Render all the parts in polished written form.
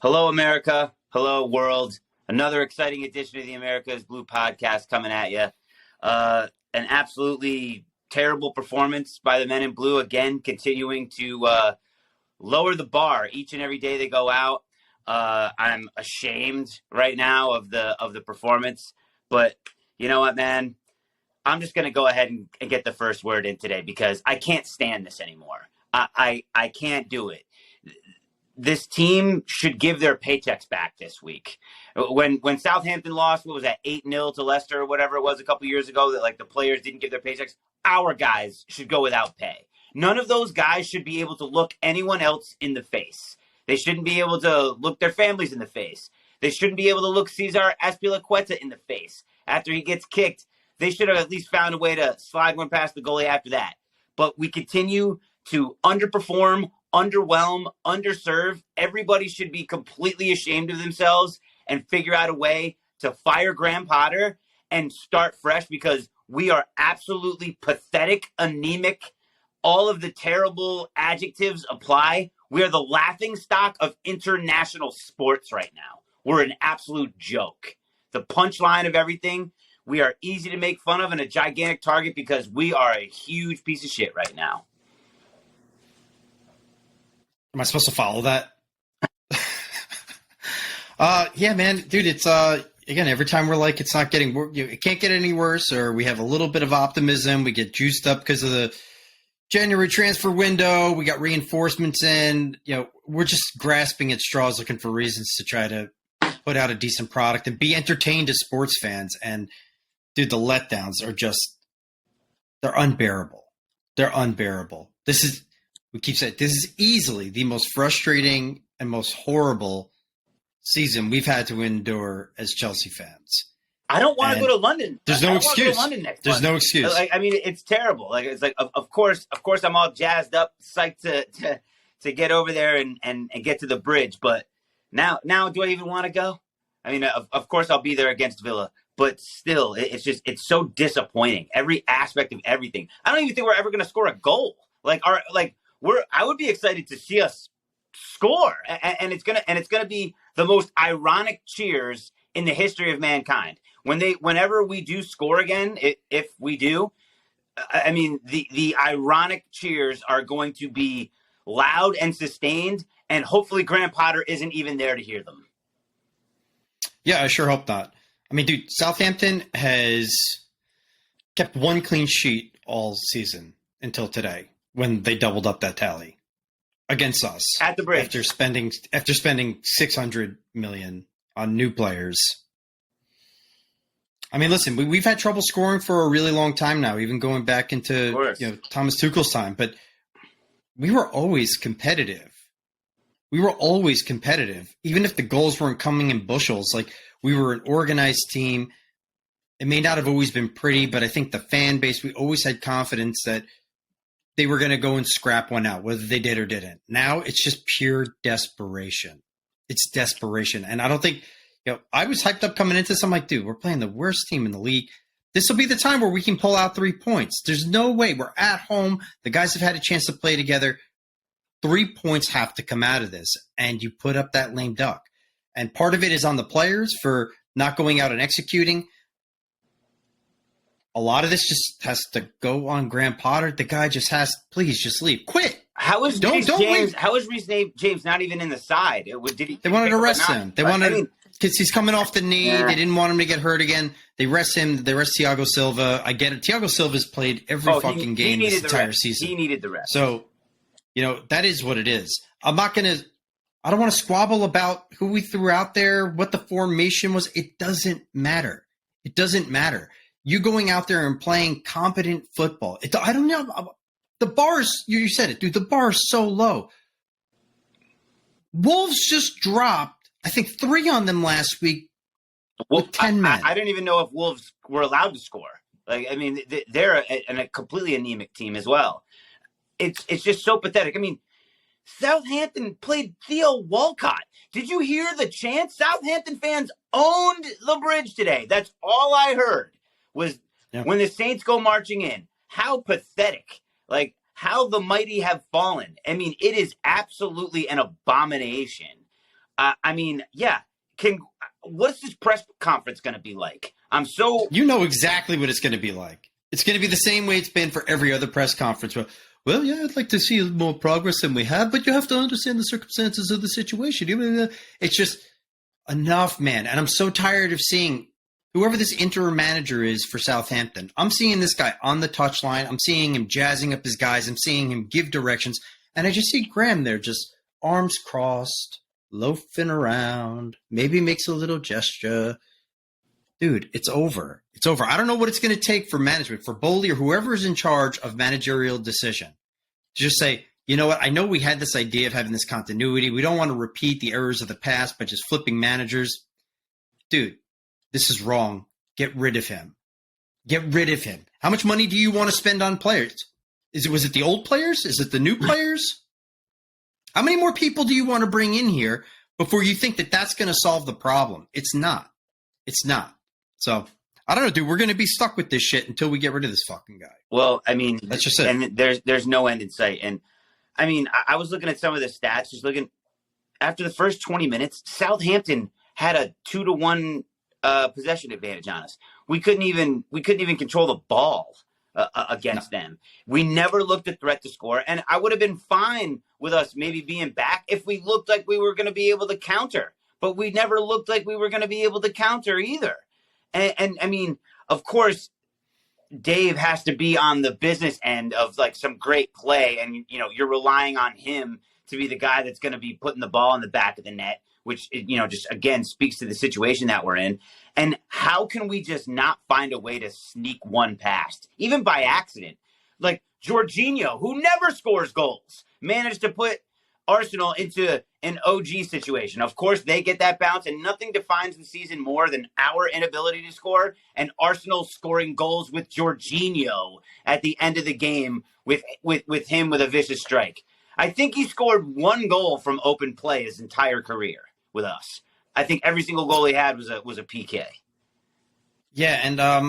Hello, America. Hello, world. Another exciting edition of the America's Blue podcast coming at you. An absolutely terrible performance by the men in blue, again, continuing to lower the bar each and every day they go out. I'm ashamed right now of the performance, but you know what, man? I'm just going to go ahead and get the first word in today because I can't stand this anymore. I can't do it. This team should give their paychecks back this week. When Southampton lost, what was that, 8-0 to Leicester or whatever it was a couple years ago, that like the players didn't give their paychecks, our guys should go without pay. None of those guys should be able to look anyone else in the face. They shouldn't be able to look their families in the face. They shouldn't be able to look Cesar Azpilicueta in the face after he gets kicked. They should have at least found a way to slide one past the goalie after that. But we continue to underperform, underwhelm, underserve. Everybody should be completely ashamed of themselves and figure out a way to fire Graham Potter and start fresh, because we are absolutely pathetic, anemic. All of the terrible adjectives apply. We are the laughing stock of international sports right now. We're an absolute joke. The punchline of everything. We are easy to make fun of and a gigantic target because we are a huge piece of shit right now. Am I supposed to follow that? Yeah, man, dude, it's again, every time we're like, it's not getting, it can't get any worse, or we have a little bit of optimism, we get juiced up because of the January transfer window, we got reinforcements in, we're just grasping at straws, looking for reasons to try to put out a decent product and be entertained as sports fans. And dude, the letdowns are just, they're unbearable. They're unbearable. We keep saying this is easily the most frustrating and most horrible season we've had to endure as Chelsea fans. I don't want to go to London. There's no excuse. There's no excuse. I mean, it's terrible. Like, it's like, of course, I'm all jazzed up, psyched to get over there and get to the bridge. But now, do I even want to go? I mean, of course, I'll be there against Villa, but still, it's so disappointing. Every aspect of everything. I don't even think we're ever going to score a goal. I would be excited to see us score, and it's gonna be the most ironic cheers in the history of mankind. Whenever we do score again, if we do, I mean, the ironic cheers are going to be loud and sustained, and hopefully Graham Potter isn't even there to hear them. Yeah, I sure hope not. I mean, dude, Southampton has kept one clean sheet all season until today, when they doubled up that tally against us at the bridge after spending $600 million on new players. I mean, listen, we've had trouble scoring for a really long time now, even going back into Thomas Tuchel's time. But we were always competitive. Even if the goals weren't coming in bushels. Like, we were an organized team. It may not have always been pretty, but I think the fan base, we always had confidence that they were going to go and scrap one out, whether they did or didn't. Now it's just pure desperation. It's desperation. And I don't think, I was hyped up coming into this. I'm like, dude, we're playing the worst team in the league. This will be the time where we can pull out 3 points. There's no way. We're at home. The guys have had a chance to play together. 3 points have to come out of this. And you put up that lame duck. And part of it is on the players for not going out and executing. A lot of this just has to go on Graham Potter. The guy please just leave. Quit. How is Reece James not even in the side? They wanted to rest him. Because he's coming off the knee. Yeah. They didn't want him to get hurt again. They rest him. They rest Thiago Silva. I get it. Thiago Silva's played every fucking game this entire season. He needed the rest. So, that is what it is. I don't want to squabble about who we threw out there, what the formation was. It doesn't matter. You going out there and playing competent football. I don't know. The bars, you said it, dude. The bar is so low. Wolves just dropped, I think, 3 on them last week with 10 men. I don't even know if Wolves were allowed to score. Like, I mean, they're a completely anemic team as well. It's just so pathetic. I mean, Southampton played Theo Walcott. Did you hear the chant? Southampton fans owned the bridge today. That's all I heard. Was when the Saints go marching in. How pathetic. Like, how the mighty have fallen. I mean, it is absolutely an abomination. I mean, yeah. What's this press conference going to be like? You know exactly what it's going to be like. It's going to be the same way it's been for every other press conference. Well, yeah, I'd like to see more progress than we have, but you have to understand the circumstances of the situation. It's just enough, man. And I'm so tired of seeing whoever this interim manager is for Southampton. I'm seeing this guy on the touchline. I'm seeing him jazzing up his guys. I'm seeing him give directions. And I just see Graham there just arms crossed, loafing around, maybe makes a little gesture. Dude, it's over. It's over. I don't know what it's going to take for management, for Bowley or whoever is in charge of managerial decision, to just say, you know what, I know we had this idea of having this continuity. We don't want to repeat the errors of the past by just flipping managers. Dude, this is wrong. Get rid of him. Get rid of him. How much money do you want to spend on players? Was it the old players? Is it the new players? How many more people do you want to bring in here before you think that that's going to solve the problem? It's not. It's not. So, I don't know, dude. We're going to be stuck with this shit until we get rid of this fucking guy. Well, I mean, that's just it. And there's no end in sight. And I mean, I was looking at some of the stats, just looking after the first 20 minutes, Southampton had a 2-1 possession advantage on us. We couldn't even control the ball against them. We never looked a threat to score, and I would have been fine with us maybe being back if we looked like we were going to be able to counter. But we never looked like we were going to be able to counter either. And I mean, of course, Dave has to be on the business end of like some great play, and you're relying on him to be the guy that's going to be putting the ball in the back of the net, which just again speaks to the situation that we're in. And how can we just not find a way to sneak one past, even by accident? Like Jorginho, who never scores goals, managed to put Arsenal into an OG situation. Of course, they get that bounce, and nothing defines the season more than our inability to score, and Arsenal scoring goals with Jorginho at the end of the game with him with a vicious strike. I think he scored one goal from open play his entire career with us. I think every single goal he had was a PK. Yeah, and I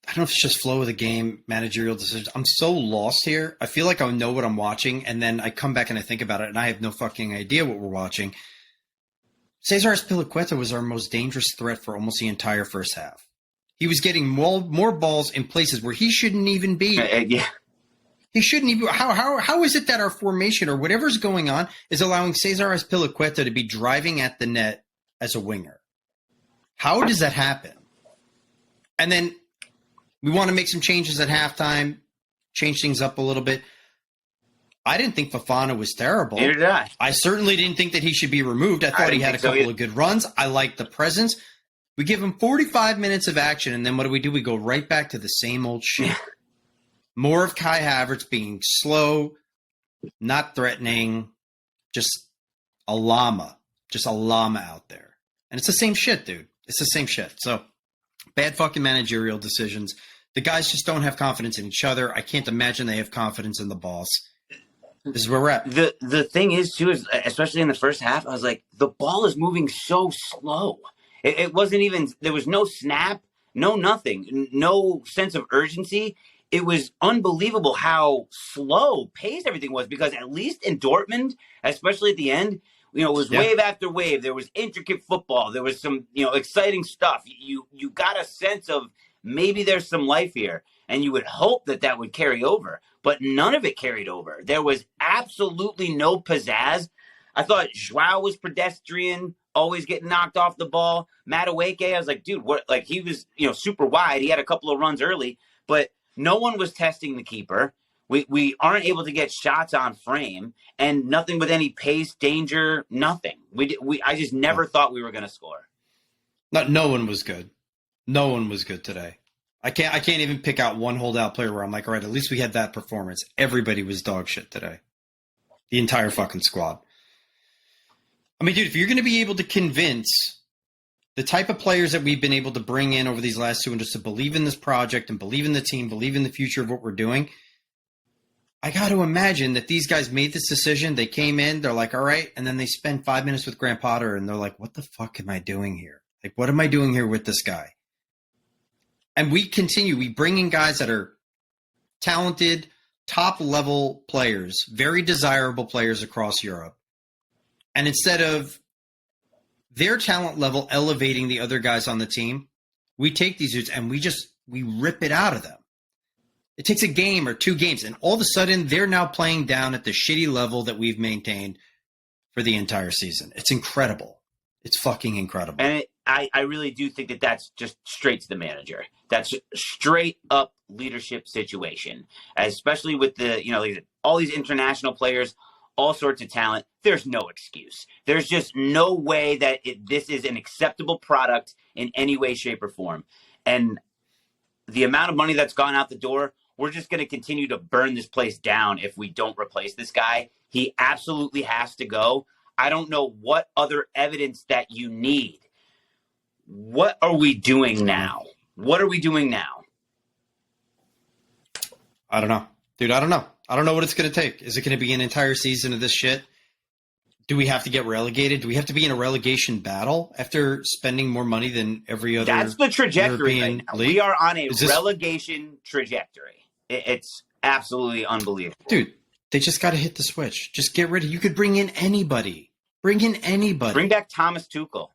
don't know if it's just flow of the game, managerial decisions. I'm so lost here. I feel like I know what I'm watching, and then I come back and I think about it, and I have no fucking idea what we're watching. Cesar Azpilicueta was our most dangerous threat for almost the entire first half. He was getting more balls in places where he shouldn't even be. Yeah. He shouldn't even. How is it that our formation or whatever's going on is allowing Cesar Azpilicueta to be driving at the net as a winger? How does that happen? And then we want to make some changes at halftime, change things up a little bit. I didn't think Fofana was terrible. Neither did I. I certainly didn't think that he should be removed. I thought he had a couple of good runs. I liked the presence. We give him 45 minutes of action, and then what do? We go right back to the same old shit. More of Kai Havertz being slow, not threatening, just a llama out there. And it's the same shit, dude. It's the same shit. So bad fucking managerial decisions. The guys just don't have confidence in each other. I can't imagine they have confidence in the boss. This is where we're at. The thing is, too, is especially in the first half, I was like, the ball is moving so slow. It wasn't even – there was no snap, no nothing, no sense of urgency. It was unbelievable how slow paced everything was, because at least in Dortmund, especially at the end, it was wave after wave. There was intricate football. There was some, exciting stuff. You got a sense of maybe there's some life here, and you would hope that would carry over. But none of it carried over. There was absolutely no pizzazz. I thought Joao was pedestrian, always getting knocked off the ball. Madueke, I was like, dude, what? Like, he was, super wide. He had a couple of runs early, but no one was testing the keeper. We aren't able to get shots on frame, and nothing with any pace, danger, nothing. I just never thought we were going to score. No one was good. No one was good today. I can't even pick out one holdout player where I'm like, all right, at least we had that performance. Everybody was dog shit today. The entire fucking squad. I mean, dude, if you're going to be able to convince the type of players that we've been able to bring in over these last 2 and just to believe in this project and believe in the team, believe in the future of what we're doing, I got to imagine that these guys made this decision. They came in, they're like, all right, and then they spend 5 minutes with Graham Potter, and they're like, what the fuck am I doing here? Like, what am I doing here with this guy? And we continue. We bring in guys that are talented, top-level players, very desirable players across Europe. And instead of their talent level elevating the other guys on the team, we take these dudes and we rip it out of them. It takes a game or 2 games, and all of a sudden they're now playing down at the shitty level that we've maintained for the entire season. It's incredible. It's fucking incredible. And I really do think that that's just straight to the manager. That's straight up leadership situation, especially with the, like all these international players, all sorts of talent. There's no excuse. There's just no way that this is an acceptable product in any way, shape, or form. And the amount of money that's gone out the door, we're just going to continue to burn this place down if we don't replace this guy. He absolutely has to go. I don't know what other evidence that you need. What are we doing now? What are we doing now? I don't know. Dude, I don't know. I don't know what it's going to take. Is it going to be an entire season of this shit? Do we have to get relegated? Do we have to be in a relegation battle after spending more money than every other That's the trajectory European right now. league? We are on a relegation trajectory. It's absolutely unbelievable. Dude, they just got to hit the switch. Just get rid of. You could bring in anybody. Bring in anybody. Bring back Thomas Tuchel.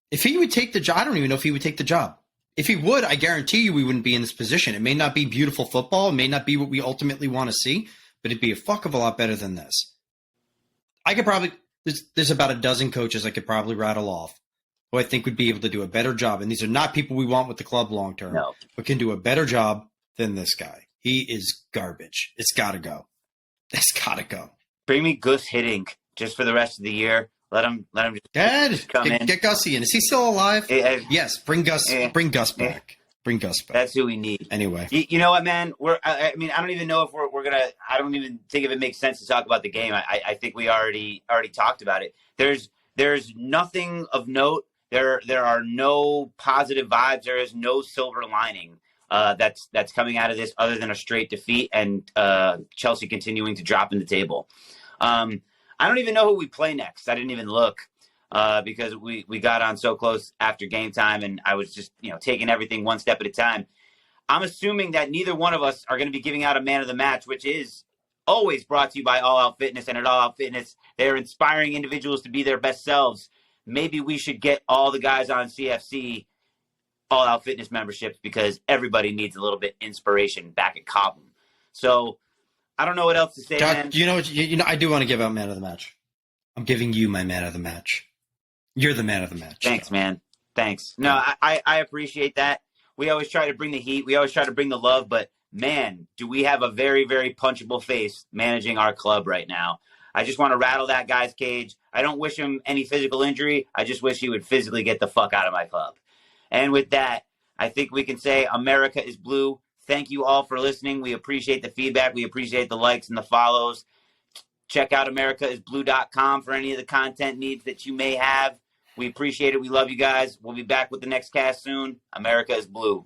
If he would take the job, I don't even know if he would take the job. If he would, I guarantee you we wouldn't be in this position. It may not be beautiful football. It may not be what we ultimately want to see, but it'd be a fuck of a lot better than this. I could probably there's about a dozen coaches I could probably rattle off who I think would be able to do a better job. And these are not people we want with the club long term, but can do a better job than this guy. He is garbage. It's got to go. It's got to go. Bring me Gus Hiddink just for the rest of the year. Let him just come in. Get Gussie in. Is he still alive? Yes. Bring Gus. Bring Gus back. Bring Gus back. That's who we need. Anyway, you know what, man? I don't even know if we're gonna. I don't even think if it makes sense to talk about the game. I think we already talked about it. There's nothing of note. There are no positive vibes. There is no silver lining that's coming out of this other than a straight defeat and Chelsea continuing to drop in the table. I don't even know who we play next. I didn't even look because we got on so close after game time, and I was just taking everything one step at a time. I'm assuming that neither one of us are going to be giving out a man of the match, which is always brought to you by All Out Fitness. And at All Out Fitness, they're inspiring individuals to be their best selves. Maybe we should get all the guys on CFC All Out Fitness memberships because everybody needs a little bit inspiration back at Cobham. So I don't know what else to say, man. I do want to give out man of the match. I'm giving you my man of the match. You're the man of the match. Thanks, man. Thanks. No, I appreciate that. We always try to bring the heat. We always try to bring the love. But, man, do we have a very, very punchable face managing our club right now. I just want to rattle that guy's cage. I don't wish him any physical injury. I just wish he would physically get the fuck out of my club. And with that, I think we can say America is blue. Thank you all for listening. We appreciate the feedback. We appreciate the likes and the follows. Check out AmericaIsBlue.com for any of the content needs that you may have. We appreciate it. We love you guys. We'll be back with the next cast soon. America is blue.